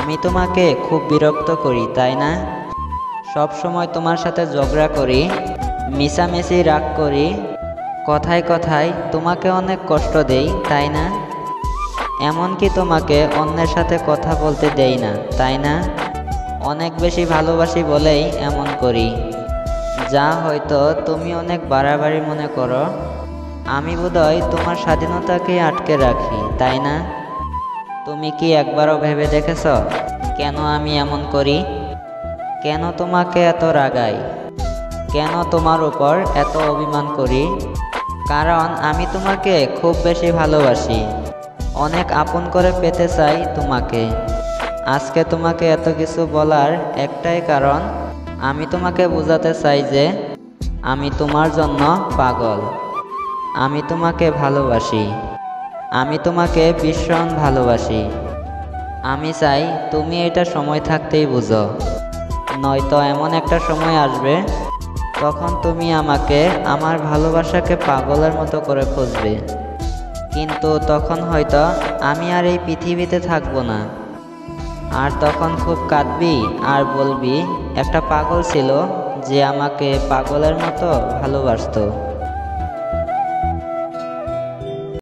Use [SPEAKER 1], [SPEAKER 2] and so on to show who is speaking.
[SPEAKER 1] আমি তোমাকে খুব বিরক্ত করি তাই না? সব সময় তোমার সাথে ঝগড়া করি, মিশামিশি রাগ করি, কথায় কথায় তোমাকে অনেক কষ্ট দেই তাই না? এমনকি তোমাকে অন্যের সাথে কথা বলতে দেই না তাই না? অনেক বেশি ভালোবাসি বলেই এমন করি। যা হয়তো তুমি অনেক বাড়াবাড়ি মনে করো। আমি বোধহয় তোমার স্বাধীনতাকে আটকে রাখি তাই না? তুমি কি একবারও ভেবে দেখেছ কেন আমি এমন করি? কেন তোমাকে এত রাগাই? কেন তোমার উপর এত অভিমান করি? কারণ আমি তোমাকে খুব বেশি ভালোবাসি, অনেক আপন করে পেতে চাই তোমাকে। আজকে তোমাকে এত কিছু বলার একটাই কারণ, আমি তোমাকে বোঝাতে চাই যে আমি তোমার জন্য পাগল। আমি তোমাকে ভালোবাসি, আমি তোমাকে ভীষণ ভালোবাসি। আমি চাই তুমি এটা সময় থাকতেই বুঝো, নয়তো এমন একটা সময় আসবে তখন তুমি আমাকে, আমার ভালোবাসাকে পাগলের মতো করে খুঁজবে। কিন্তু তখন হয়তো আমি আর এই পৃথিবীতে থাকবো না। আর তখন খুব কাঁদবি আর বলবি একটা পাগল ছিল যে আমাকে পাগলের মতো ভালোবাসতো।